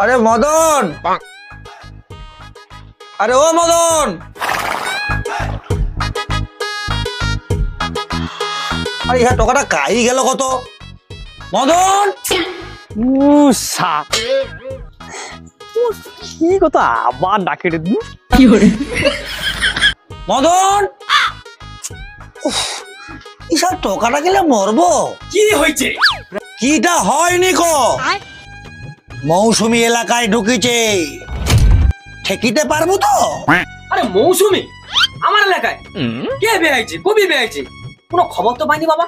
আরে মদন, আরে ও মদন, আরে ইহা টাকাটা কাই গেল কত? মদন কি কথা আবার ডাকে রে? কি করে মদন, ইসা টাকাটা গেলে মরবো। কি হয়েছে? কিটা হয়নি কো? মৌসুমী এলাকায় ঢুকেছে, ঠেকিতে পারবো তো? আরে মৌসুমী আমার এলাকায় কে বেয়াইছে? কবি বেয়াইছে? কোনো খবর তো পাইনি বাবা।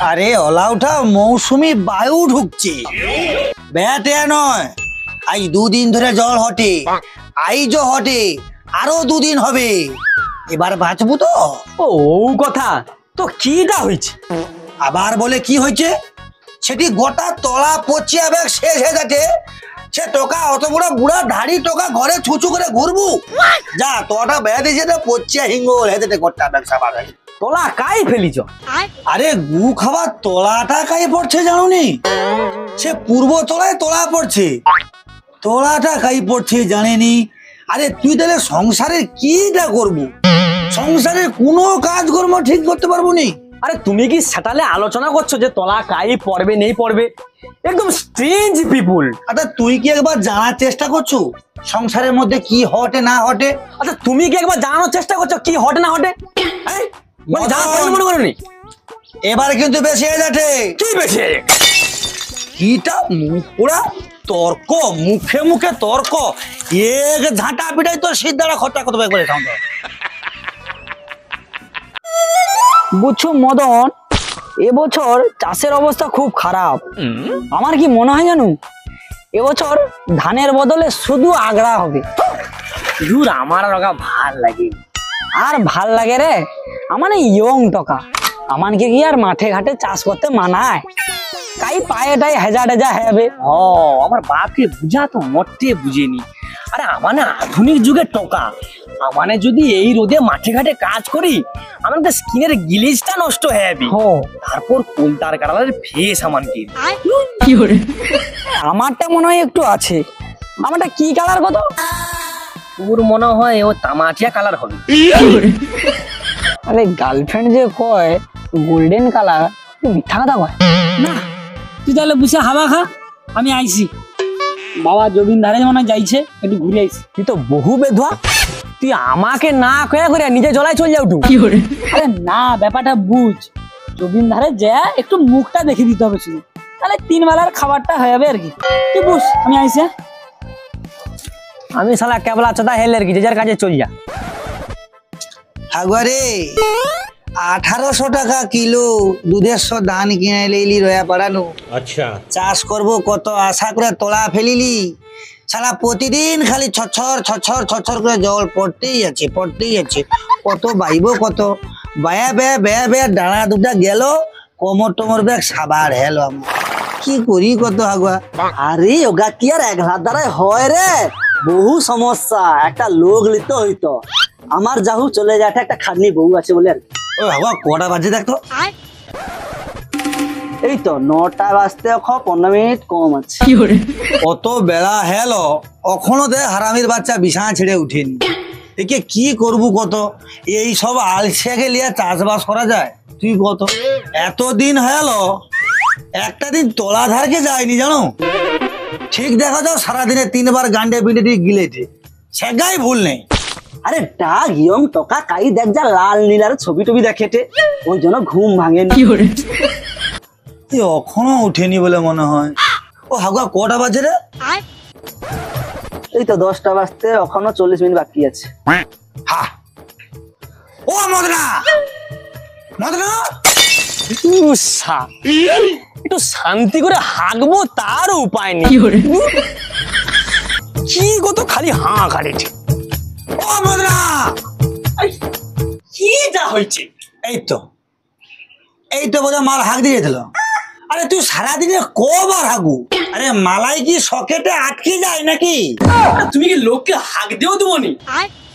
আরে ওলাউঠা মৌসুমী বায়ু ঢুকছে, বেয়াতে নয়। আই 2 দিন ধরে জল হটে, আইজ হটে, আরো 2 দিন হবে। এবার বাঁচবো তো? ও কথা তো কিটা হয়েছে? আবার বলে কি হয়েছে? সেটি গোটা তলা পচিয়া ব্যাগ শেষ হয়ে যাচ্ছে। সে টোকা অত বড় বুড়া ধাড়ি টোকা ঘরে ছুচু করে ঘুরবো? যা তোটা বেয়া দিয়েছে তো পচিয়া হিঙ্গল হেঁটে গোটা ব্যাগ সাবার হয়ে। তোলা কাই ফেলিছ? আরে গু খাবার তোলাটা কাই পড়ছে জানো নি? সে পূর্ব তলায় তোলা পড়ছে, তোলাটা কাই পড়ছে জানেনি? আরে তুই তাহলে সংসারের কিটা করবো? সংসারের কোনো কাজকর্ম ঠিক করতে পারবো নি। আরে তুমি কি সেটালে আলোচনা করছো যে তোলা কাই পড়বে নেই পড়বে? একদম স্ট্রেঞ্জ পিপুল। আচ্ছা তুই কি একবার জানার চেষ্টা করছো সংসারের মধ্যে কি হটে না হটে? আচ্ছা তুমি কি একবার জানানোর চেষ্টা করছো কি হটে না হটে? মানে জানার প্রয়োজন মনে করোনি? এবার কিন্তু বেশি হয়ে যাচ্ছে। কি বেশি? কিটা পুরা তর্ক, মুখে মুখে তর্ক। এক ঝাঁটা পিটাই তো সিদ্ধারা খরচা করতে পারে। বুঝছো মদন, এবছর চাষের অবস্থা খুব খারাপ। আমার কি মনে হয় জানো, এবছর ধানের বদলে শুধু আগড়া হবে। দূর আমার রগা ভাল লাগে। আর ভাল লাগে রে, আমার ইয়ং টকা আমানকে কি আর মাঠে ঘাটে চাষ করতে মানায়? কাই পায়েটাই হেজা টেজা হবে। ও আমার বাপকে বুঝা তো মোটে বুঝেনি। আরে আমানে আধুনিক যুগের টোকা, আমানে যদি এই রোদে মাঠে ঘাটে কাজ করি আমাদের স্কিনের গ্লিজটা নষ্ট হয়ে যাবে। তারপর কোলতার কালারের ফেস আমানকে। কি করে? আমারটা মনে হয় একটু আছে। আমারটা কি কালার কত? তোর মনে হয় ও তামাটিয়া কালার হবে। আরে গার্লফ্রেন্ড যে কয় গোল্ডেন কালার, মিথ্যা কথা কয় না। তুই তাহলে বুঝে হাওয়া খা, আমি আইছি। বাবা জবিন ধারে মনে যাইছে, একটু ঘুরে আইছি। তুই তো বহু বেধুয়া, তুই আমাকে না কয়া করে নিজে জলায় চল যাও। কি করে? আরে না, ব্যাপারটা বুঝ। জবিন ধারে যা একটু মুখটা দেখে দিতে হবে শুধু, তাহলে 3 বেলার খাবারটা হয়ে যাবে আর কি। তুই বুঝ, আমি আইছি। আমি শালা কেবলা চোদা হেলে আর কি, যে যার কাজে চল যা। হাগুয়ারে 1800 টাকা কিলো দুধের ধান কিনে লইলি রয়া পাড়ানো। আচ্ছা চাষ করবো কত আশা করে তোলা ফেলিলি, সালা প্রতিদিন খালি ছছর ছছর ছছর করে জল পড়তেই আছে পড়তেই আছে। কত বাইব কত বায়া বেয়া বেয়া বেয়া ডানা দুটা গেল, কোমর টোমর ব্যাগ সাবার হেলো। আমি কি করি কত হাগুয়া? আরে ওগা কি আর এক হাত দ্বারাই হয় রে? বহু সমস্যা, একটা লোক নিতে হইতো। আমার যাহু চলে যায়, একটা খাটনি বউ আছে বলে আর কি। ও হাগুয়া কটা বাজে দেখতো? এই তো 9টা বাজতে 15 মিনিট কম আছে। কত বেলা হেলো, এখনো দে হারামির বাচ্চা বিছানা ছেড়ে উঠেনি। একে কি করবো কত? এই সব আলসিয়াকে লিয়ে চাষবাস করা যায়? তুই কত এতদিন হলো একটা দিন তোলা ধারকে যায়নি জানো? ঠিক দেখা যাও সারাদিনে 3 বার গান্ডে পিন্ডে দিয়ে গিলেছে, সেগাই ভুল নেই। আরে ডাক ইয়ং টকা কাই দেখ যা লাল নীলার ছবি টবি দেখেটে, ওই জন্য ঘুম ভাঙেনি। এখনো উঠেনি বলে মনে হয়। ও হাগুয়া কটা বাজে রে? এই তো 10টা বাজতে এখনো 40 মিনিট বাকি আছে। হা ও মদনা, মদনা একটু শান্তি করে হাঁকবো তার উপায় নেই। কি কত খালি হাঁ কাটে। ও মদনা, কি যা হয়েছে? এই তো বোধহয় মাল হাঁক দিয়ে দিল। আরে তুই সারাদিনে কবার হাগু? আরে মালাই কি সকেটে আটকে যায় নাকি? তুমি কি লোককে হাঁক দিও দেবনি?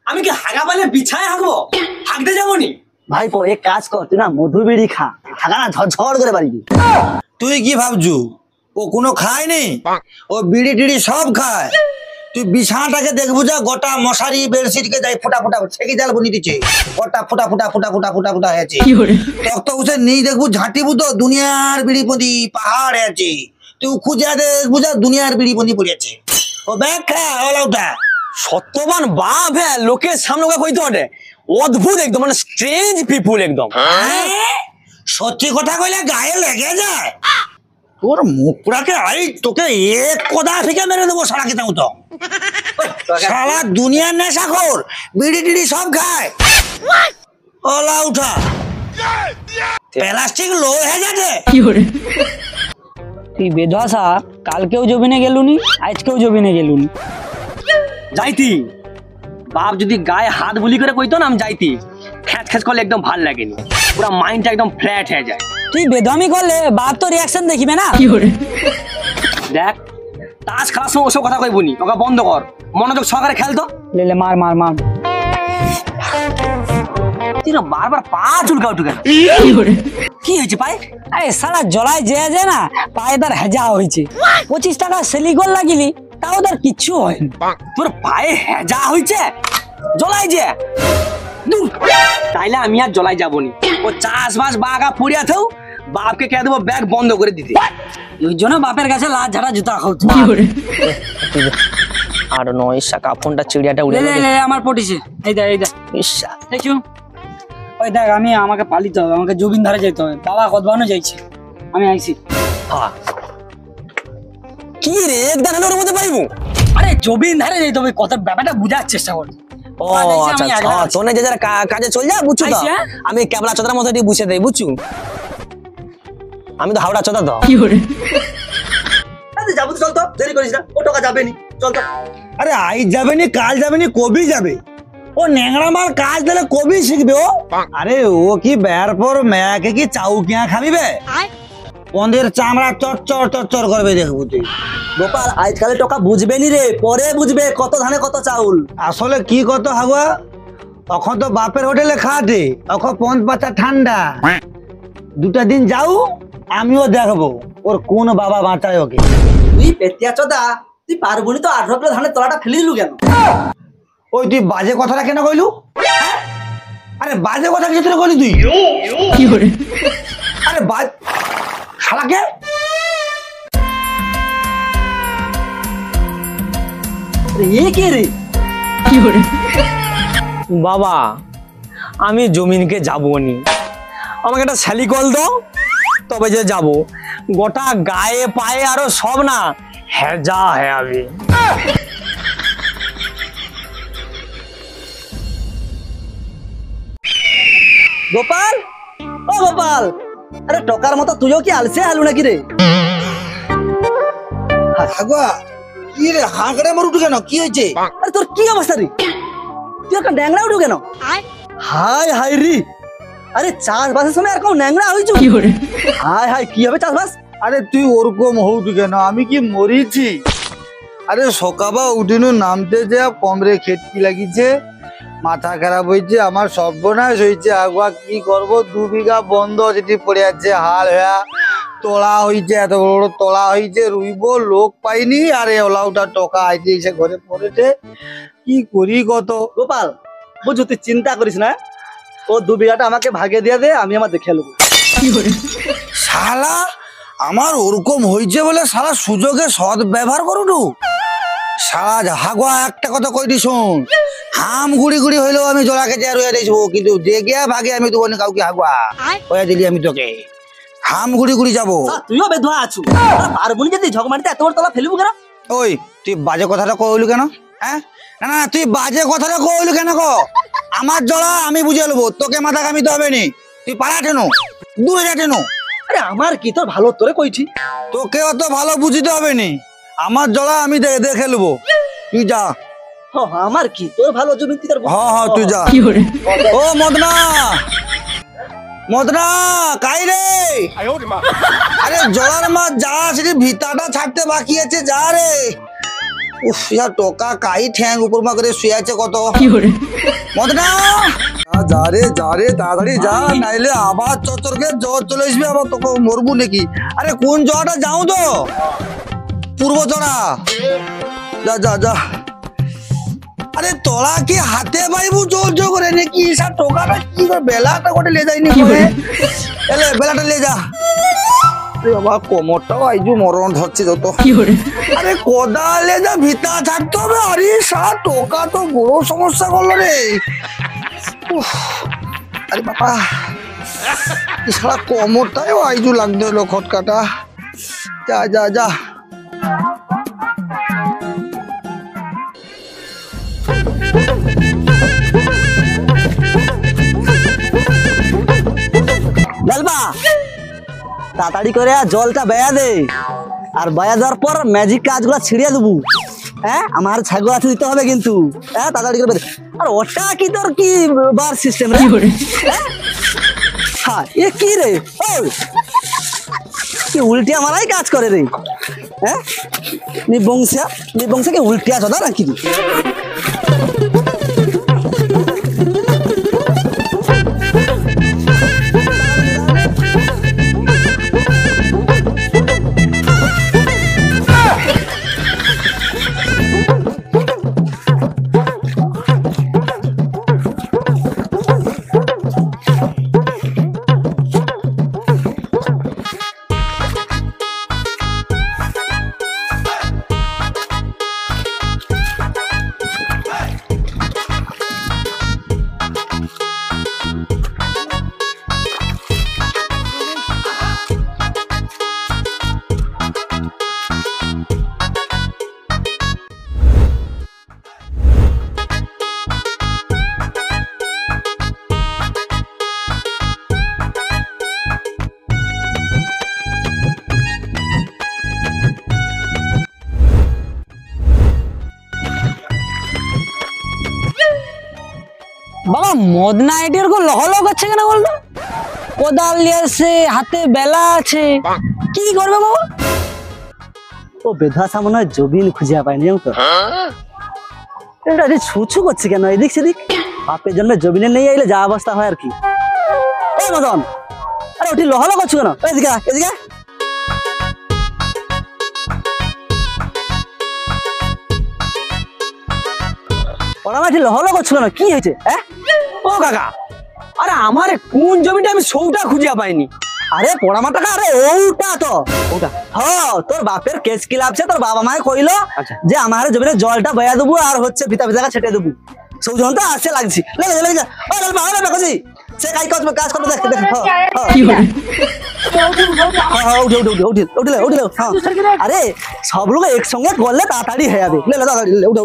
আমি কি হাগা পালে বিছায় হাঁকবো? হাঁকতে যাবনি? ভাই পো এক কাজ কর, তুই না মধু বিড়ি খা, থাকা না ঝরঝর করে পারিবি। তুই কি ভাবছু ও কোনো খায়নি, ও বিড়ি টিড়ি সব খায়। তুই বিছানাটাকে দেখবো যা, গোটা মশারি বেডশিটকে যাই ফোটা ফোটা ছেঁকে জাল বনি দিচ্ছে, গোটা ফোটা ফোটা ফোটা ফোটা ফোটা ফোটা হয়েছে। তক্ত উঠে নেই দেখবো ঝাঁটিবু তো দুনিয়ার বিড়ি বন্দি পাহাড় আছে। তুই খুঁজে দেখবো যা দুনিয়ার বিড়ি বন্দি পড়েছে। ও ব্যাগ খা ওলাউটা সত্যবান বাপ হ্যাঁ, লোকের সামনে ওকে কইতে ওঠে অদ্ভুত একদম, মানে স্ট্রেঞ্জ পিপুল একদম। সত্যি কথা কইলে গায়ে লেগে যায়। তোর মুখটাকে আই তোকে এক কোদা থেকে মেরে দেবো সারা খেতে মতো। সারা দুনিয়ার নেশাখোর, বিড়ি টিড়ি সব খায়। ওলা উঠা প্লাস্টিক লো হয়ে যাচ্ছে। তুই বেধসা কালকেও জবিনে গেলুনি, আজকেও জবিনে গেলুনি। যাইতি বাপ যদি গায়ে হাত বুলি করে কইতো না আমি যাইতি, খ্যাচ খ্যাচ করলে একদম ভাল লাগেনি, পুরো মাইন্ডটা একদম ফ্ল্যাট হয়ে যায়। তুই বেদমি করলে বাপ তো রিয়াকশন দেখিবে না। দেখ তাস খেলার সময় ওসব কথা কইবনি, ওকে বন্ধ কর, মনোযোগ সহকারে খেলতো। লে মার মার মার। তুই না বারবার পা চুলকা উঠু কেন, কি হয়েছে পায়ে? আরে সারা জলায় যে না পায়ে তার হেজা হয়েছে। 25 টাকা সেলিগল লাগিলি তাও তার কিচ্ছু হয়নি। তোর পায়ে হেজা হয়েছে জলাই যে দূর, তাইলে আমি আর জলাই যাবনি। ও চাষবাস বাগা পড়িয়া থাও, বাপকে কে দেবো ব্যাগ বন্ধ করে দিতে। ওই জন্য বাপের কাছে লাজ ঝাড়া জুতা খাওয়া। আর নয় শাকা ফোনটা চিড়িয়াটা উড়ে আমার পটিছে। এই দেখ এই দেখ দেখু, ওই দেখ আমি আমাকে পালিতে হবে, আমাকে জবিন ধারে যেতে হবে। বাবা কতবানো যাইছে, আমি আইছি। কি রে একদম ওর মধ্যে পাইবো? আরে জবিন ধারে যেতে হবে, কত ব্যাপারটা বুঝার চেষ্টা কর। ও আচ্ছা তোনে যে যারা কাজে চল যা, বুঝছো তো? আমি ক্যাবলা চোদার মতো দিয়ে বুঝে দেই, বুঝছো? আমি তো হাওড়া চোদা তো। কি করে যাবো, চল তো, দেরি করিস না, ও টাকা যাবে নি, চল তো। আরে আই যাবে নি, কাল যাবে নি, কবি যাবে। ও ন্যাংরা মাল কাজ দিলে কবি শিখবে ও। আরে ও কি বের পর মেয়াকে কি চাউকিয়া খাবিবে, পন্দের চামড়া চচ্চর চচ্চর করবে দেখবো তুই। গোপাল আজকালে টাকা বুঝবে নি রে, পরে বুঝবে কত ধানে কত চাউল। আসলে কি কত হাগুয়া, তখন তো বাপের হোটেলে খাটে, তখন পন্দ পাতা ঠান্ডা। দুটা দিন যাও, আমিও দেখবো ওর কোন বাবা বাঁচায় ওকে। তুই পেতিয়া চোদা, তুই পারবনি তো 18 কিলো ধানের তলাটা ফেলে দিলু কেন? ওই তুই বাজে কথাটা কেন কইলু? আরে বাজে কথা কি তুই কইলি? তুই কি করে? আরে বাজ শালাকে এ কে রে? কি করে? বাবা আমি জমিনকে যাবো নি, আমাকে একটা স্যালি কল দাও, তবে যে যাব। গোটা গায়ে পায়ে আরো সব না হেজা হে আমি। গোপাল ও গোপাল, আরে টকার মতো তুইও কি আলসে আলু নাকি রে? হাগুয়া কি রে হাঁকড়ে মর উঠু কেন, কি হয়েছে? আরে তোর কি অবস্থা রে, তুই এখন ড্যাংরা উঠু কেন? হাই হাই রি, আরে চাষবাসের সময় আর কেউ ন্যাংরা হয়েছ? কি করে? হাই হাই কি হবে চাষবাস? আরে তুই ওরকম হউটু কেন, আমি কি মরিছি? আরে সকাবা উঠিনু নামতে যা কমরে খেটকি লাগিছে, মাথা খারাপ হয়েছে, আমার সর্বনাশ হয়েছে। আগুয়া কি করব, 2 বিঘা বন্ধ যেটি পড়ে আছে, হাল হয়া তোলা হয়েছে, এত বড় বড় তোলা হয়েছে, রুইব লোক পাইনি। আরে ওলাউটা টকা আইতে এসে ঘরে পড়েছে, কি করি কত। গোপাল বুঝু তুই চিন্তা করিস না, ও 2 বিঘাটা আমাকে ভাগে দিয়ে দে, আমি আমার দেখে নেবো। কি করে? শালা আমার ওরকম হয়েছে বলে শালা সুযোগে সৎ ব্যবহার করুটু। শালা হাগুয়া একটা কথা কইটি শোন, হাম গুড়ি গুড়ি হইলেও আমি জোড়াকে যে রয়ে দিয়েছি, কিন্তু যে গিয়া ভাগে আমি তো বলি কাউকে হাগুয়া হয়ে দিলি আমি তোকে। হাম গুড়ি গুড়ি যাবো। তুইও বেধুয়া আছু, পারবনি যদি ঝগমারিতে এত বড় তলা ফেলবো কেন? ওই তুই বাজে কথাটা কইলু কেন? হ্যাঁ না না তুই বাজে কথাটা কইলু কেন? আমার জড়া আমি বুঝে নেবো, তোকে মাথা কামিতে হবে নি। তুই পাড়া টেনো, দূরে যা টেনো। আরে আমার কি, তোর ভালো তোরে কইছি। তোকে অত ভালো বুঝিতে হবে নি, আমার জড়া আমি দেখে নেবো, তুই যা। আমার কি, তোর ভালো জমি তুই। হ্যাঁ হ্যাঁ তুই যা। কি করে? ও মদনা, মদনা কাই রে? আরে জলার মাছ যা, সেটি ভিতাটা ছাড়তে বাকি আছে, যা রে। উফ ইয়া টোকা কাই ঠ্যাং উপর মা করে শুয়ে আছে কত মদনা যা রে তাড়াতাড়ি যা নাইলে আবার চচরকে জ্বর চলে আসবে আবার তোকে মরবু নাকি আরে কোন জ্বরটা যাও তো পূর্ব চড়া যা যা যা আরে তোরা কি হাতে পাইবু জোর জোর করে নাকি সব টোকাটা কি করে বেলাটা কোটে লে যায়নি করে এলে বেলাটা লে যা বাবা কোমরটাও আইজু মরণ ধরছে যত আরে কোদালে যা ভিতা থাকতে হবে আরে সা টোকা তো বড় সমস্যা করলো রে উফ, আরে বাবা সারা কোমরটাও আইজু লাগতে হলো খটকাটা যা যা যা গেলবা তাড়াতাড়ি করে জলটা বেয়া দে আর বেয়া দেওয়ার পর ম্যাজিক কাজগুলো ছিড়িয়ে দেবো হ্যাঁ আমার ছাগল আছে দিতে হবে কিন্তু হ্যাঁ তাড়াতাড়ি করে আর ওটা কি তোর কি বার সিস্টেম রে হ্যাঁ এ কি রে কি উল্টিয়া মারাই কাজ করে রে হ্যাঁ নিবংশা কি উল্টিয়া চদা নাকি বাবা মদনা এটি ওরকম লহলহ করছে কেন বলতো কোদাল নিয়ে আসছে হাতে বেলা আছে কি করবে বাবা ও বেধাসা মনে হয় জবিন খুঁজে পায়নি জানো তো এটা ছুছু করছে কেন এদিক সেদিক বাপের জন্মে জবিনে নেই আইলে যা অবস্থা হয় আর কি এই মদন আরে ওটি লহলহ করছো কেন এদিকে এদিকে ওরা মাঠে লহলহ করছো কেন কি হয়েছে হ্যাঁ ও কাকা আরে আমার কোন জমিটা আমি সৌটা খুঁজে পাইনি আরে পড়ামা টাকা আরে ওটা তো ওটা হ্যাঁ তোর বাপের কেস কি লাগছে তোর বাবা মায়ে কইলো যে আমার জমিনে জলটা বয়া দেবো আর হচ্ছে ভিতা ভিতা ছেটে দেবো সব জন তো আসে লাগছি লেগে লেগে ও লাল বাবা দেখছি সে কাজ করতে দেখ দেখ কি হলো উঠলে হ্যাঁ আরে সব লোক একসঙ্গে করলে তাড়াতাড়ি হয়ে যাবে লে তাড়াতাড়ি উঠে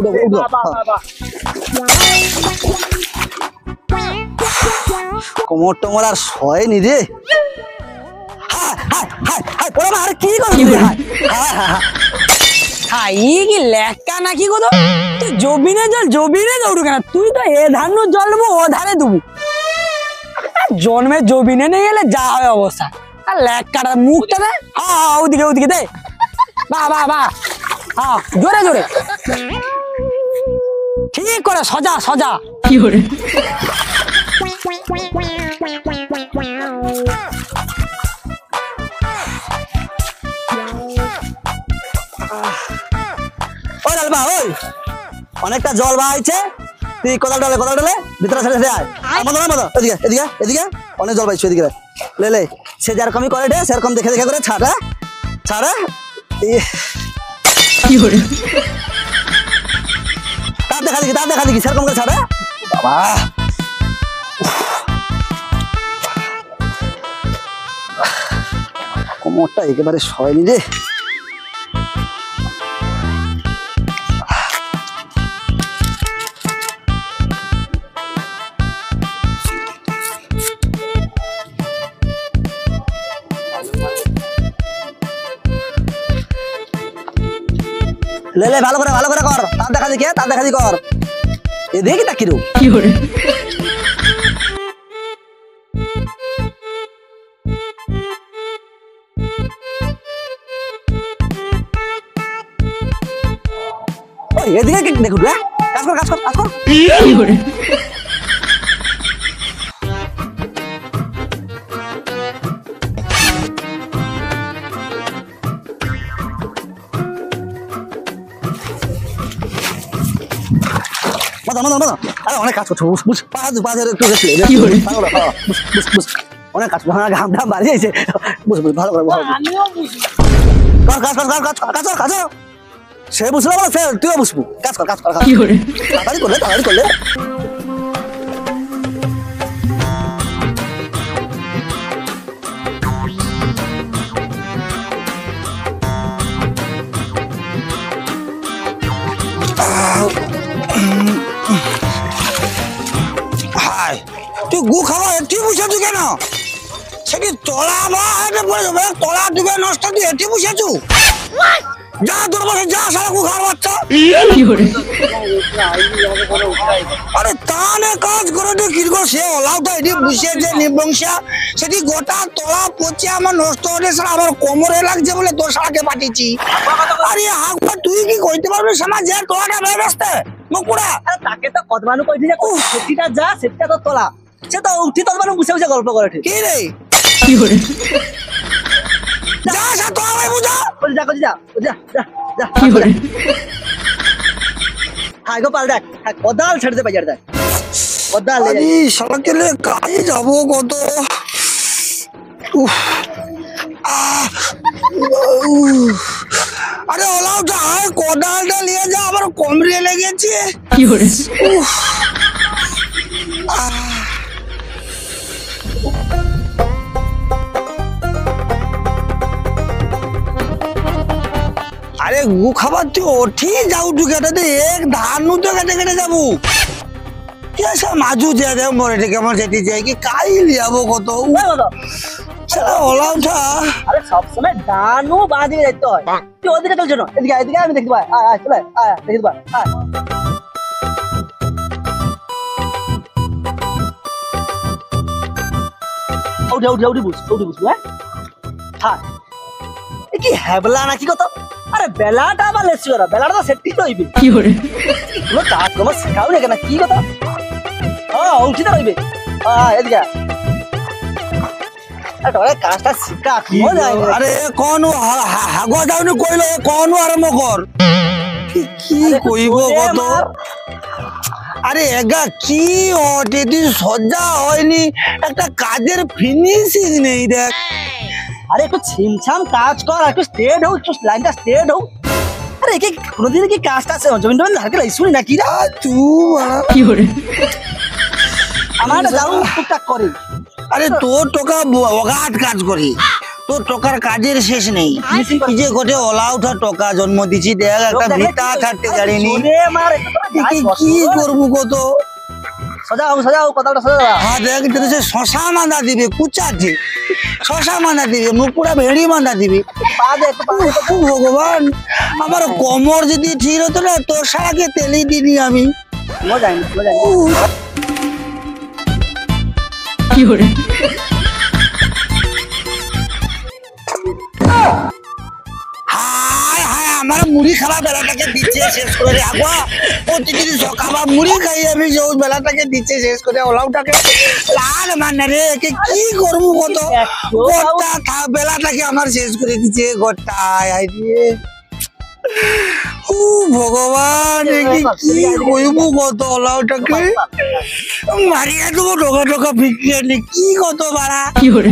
কোমর টোমর আর শয়নি রে আরে কি করবি কি লেখা নাকি গো তুই জবিনে দৌড়ু কেন তুই তো এ ধান জলবো ও ধারে দেবো জন্মে জবিনে নিয়ে গেলে যা হয় অবস্থা আর লেখাটা মুখটা দে হ্যাঁ ওদিকে দে বা হ্যাঁ জোরে ঠিক করে সজা কি করে ওই লালবা ওই অনেকটা জল বাড়াইছে তুই কোদাল ডালে ভিতরে ছেড়ে আয় এদিকে অনেক জল পাইছো এদিকে লে সে যেরকমই করে সেরকম দেখে করে ছাড়া কি করে তার দেখা দেখি সেরকম করে ছাড়া বাবা কোমরটা একেবারে সয়নি রে লে ভালো করে কর তার দেখা দেখি কর এদিকে তাকি রো কি করে এদিকে দেখুন, কাজ কর কাজ কর কাজ কর। অনেক কাজ করছো, একটু অনেক কাজ, ঘাম ঘাম বাড়িয়েছে, ভালো করে আমিও বুঝি। কাজ সে বুঝলো না, সে তুইও বুঝবো, কাজ কর কাজ কর, তাড়াতাড়ি করলে তাড়াতাড়ি করলে। হাই তুই গু খাওয়া এটি বসেছু কেন? সেটি তলা বা পড়ে যাবে, তলা ডুবে নষ্ট, তুই এটি বসেছু? যা তোর বসে যা, সারা গু খাওয়ার বাচ্চা। আরে তানে কাজ করে তুই কি কর? সে ওলাওটা এটি বসেছে নিবংশা, সেটি গোটা তলা পচে আমার নষ্ট হতে, সারা আমার কোমরে লাগছে বলে তোর সারাকে পাঠিয়েছি। আরে হাগবা তুই কি কইতে পারবি সমাজ যে তলাটা বের আসতে মুকুড়া? তাকে তো কত মানুষ কইছে যে সেটিটা যা, সেটা তো তোলা, সে তো উঠি তোর মানুষ বসে বসে গল্প করে। ঠিক কি রে যা সা তো আমায় বুঝা যা যা যা যা যা। হাই গো পাল দেখ, কোদাল ছেড়ে দে বাজার দেখ, কোদাল আরে শালাকে লে কাজে যাবো কত। উফ, আরে ওলাওটা আয়, কোদালটা নিয়ে যা, আবার কোমরে লেগেছে। উফ, আরে গু খাবার তুই ওঠি যাও, তুই কেটে এক ধান তো কেটে কেটে যাবো। কেসা মাজু যে দে মরে থেকে আমার যেতে যাই কি কাই লিয়াবো কত। সেটা ওলাওটা আরে সবসময় ডানু বাঁ দিকে যাইতে হয়, তুই ওদিকে চলছো না, এদিকে এদিকে আমি দেখতে পাই, আয় আয় চলে আয় দেখতে পাই, আয় উঠে উঠে উঠে বুঝ হ্যাঁ কি হ্যাবলা নাকি কত। আরে বেলাটা আবার লেছি ওরা, বেলাটা তো সেটি রইবে কি করে, কোনো কাজ তোমার শেখাও না কেন কি কথা। হ্যাঁ উঠিতে রইবে, এদিকে কাজটা শিখা আরে কোন হাগো যাওনি কইলো কোন আরম্ভ কর, কি কইব কত। আরে এগা কি ওটি সজ্জা হয়নি, একটা কাজের ফিনিশিং নেই দেখ। আরে একটু ছিমছাম কাজ কর, একটু স্ট্রেট হোক, একটু লাইনটা স্ট্রেট হোক। আরে একে কোনোদিন কি কাজটা আছে জমিন টমিন ধারকে লাইছুনি নাকি রে তুই কি করে আমার যাও টুকটাক করে। আরে তোর টাকা অগাধ কাজ করি, তোর টাকার কাজের শেষ নেই। কি যে ঘটে ওলা উঠা টাকা জন্ম দিছি, দেখ একটা ভিতা ছাড়তে জানিনি, কি করবো কত। সজাও সজাও কথাটা সজাও। হ্যাঁ দেখ সে শশা মান্দা দিবে, কুচাচ্ছে শশা মান্দা দিবে, মুকুড়া ভেড়ি মান্দা দিবে। ভগবান আমার কোমর যদি ঠিক হতো না, তোর সারাকে তেলি দিনি আমি। কি করে হায় হায় আমার মুড়ি খাওয়া বেলাটাকে দিচ্ছে শেষ করে। আগা প্রতিদিন সকাল মুড়ি খাই আমি, যে বেলাটাকে দিচ্ছে শেষ করে। ওলাওটাকে লাল মানে রে, কি করবো কত, বেলাটাকে আমার শেষ করে দিচ্ছে গোটায়। ও ভগবান কি কইবো কত, ওলাওটাকে মারিয়ে দেবো ঢোকা ঢোকা বিক্রি আনি, কি কত বাড়া। কি করে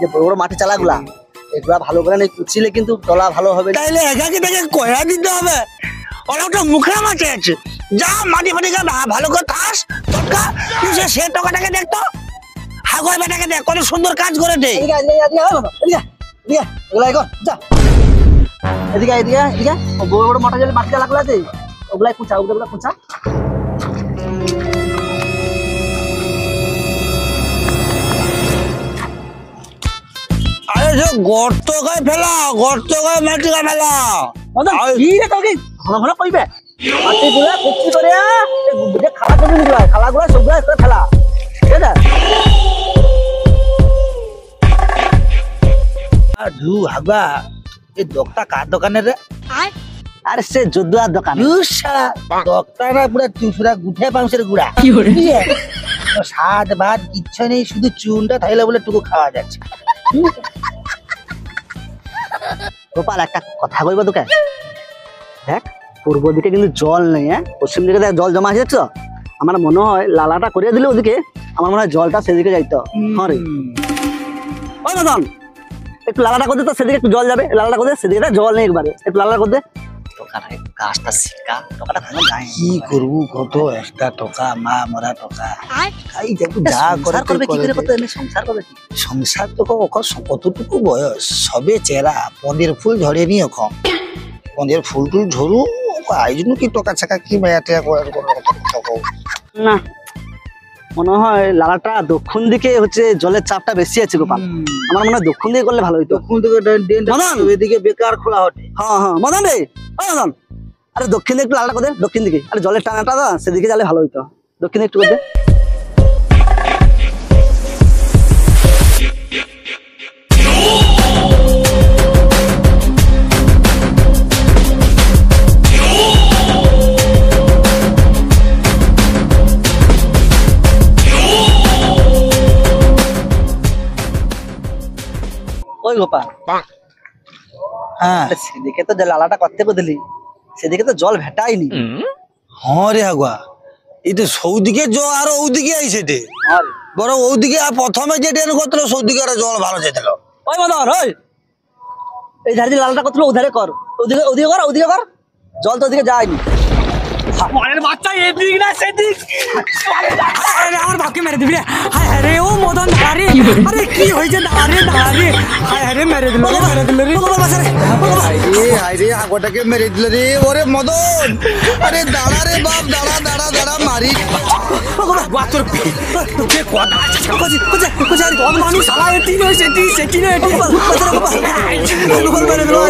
যে বড় বড় মাঠে চালাগুলা এগুলা ভালো করে নেই কুচিলে কিন্তু তলা ভালো হবে। তাইলে একাকে তাকে কয়া দিতে হবে, ওলাওটা মুখে মাঠে আছে, যা মাটি ফাটি ভালো করে থাস টকা, তুই সে টাকাটাকে দেখতো, হাগর বেটাকে দেখ কত সুন্দর কাজ করে দে। এদিকে এদিকে এদিকে বড় বড় মাঠে যে মাটি চালাগুলা আছে ওগুলাই কুচা, ওগুলা কুচা। আরে যে গর্ত গায়ে ফেলা, গর্ত গায়ে মাটি গায়ে ফেলা। কি রে তোকে ঘন ঘন কইবে মাটি গুলা কুচি করে যে খালা করে নিগুলা, খালাগুলা সবগুলা করে ফেলা, ঠিক আছে। হাগা এই দোকটা কার দোকানের রে? আর সে যদুয়ার দোকান ডক্টরা পুরা চুষুরা গুঠে পাংশের গুড়া স্বাদ ভাত কিচ্ছু নেই, শুধু চুনটা থাইলে বলে টুকু খাওয়া যাচ্ছে। গোপাল একটা কথা বলবো তোকে, দেখ পূর্ব দিকে কিন্তু জল নেই, হ্যাঁ পশ্চিম দিকে দেখ জল জমা আছে তো, আমার মনে হয় লালাটা করিয়ে দিলে ওদিকে, আমার মনে হয় জলটা সেদিকে যাইতো। হ্যাঁ রে ওই মদন, একটু লালাটা করে দে তো, সেদিকে একটু জল যাবে, লালাটা করে দে, সেদিকে জল নেই একবারে, একটু লালাটা করে দে। গাছটা শিকা টোকাটা খানো যায়, কি করবো, কত একটা টোকা, মা মরা টোকা। এই দেখো যা করবে কি করে করতে, সংসার করবে কি? সংসার তো কতটুকু বয়স, সবে চেরা, পদের ফুল ঝরেনি এখন, পদের ফুল টুল ঝরু, আয়োজন কি টোকা ছাকা কি মায়া টেয়া করার না, মনে হয় লালাটা দক্ষিণ দিকে হচ্ছে জলের চাপটা বেশি আছে গোপাল, আমার মনে হয় দক্ষিণ দিকে করলে ভালো হইতো। দক্ষিণ দিকে এদিকে বেকার খোলা হটে। হ্যাঁ হ্যাঁ মদন রে, ও মদন, আরে দক্ষিণ দিকে একটু লালাটা করে দে, দক্ষিণ দিকে, আরে জলের টানাটা না সেদিকে গেলে ভালো হইতো, দক্ষিণ দিকে একটু করে দে। ওই গোপাল, হ্যাঁ সেদিকে তো লালাটা করতে বদলি, সেদিকে তো জল ভেটাইনি। হ্যাঁ রে আগুয়া, এই তো সৌদিকে জল আর ওদিকে আইছে রে, বড় ওদিকে প্রথমে যে ড্রেন করছিল সৌদিকে আর জল ভালো যেছিল। ওই মদন, ওই এই ধারে যে লালটা করছিল ওধারে কর, ওদিকে ওদিকে কর, ওদিকে কর, জল তো ওদিকে যায়নি। মারের বাচ্চা এদিক না সেদিক, আরে আমার বাপকে মেরে দিবি রে। হায় হায় রে, ও মদন দাঁড়া রে, আরে কি হয়েছে, দাঁড়া রে দাঁড়া রে, হায় হায় রে মেরে দিল রে, মেরে দিল রে, হায় রে আগোটাকে মেরে দিল রে, ওরে মদন, আরে দাঁড়া রে বাপ, দাঁড়া দাঁড়া দাঁড়া মারি তোর তোকে কথা আছে কোথায় কোন মানুষ সালা এটি নয় সেটি সেটি নয় এটি মেরে দিল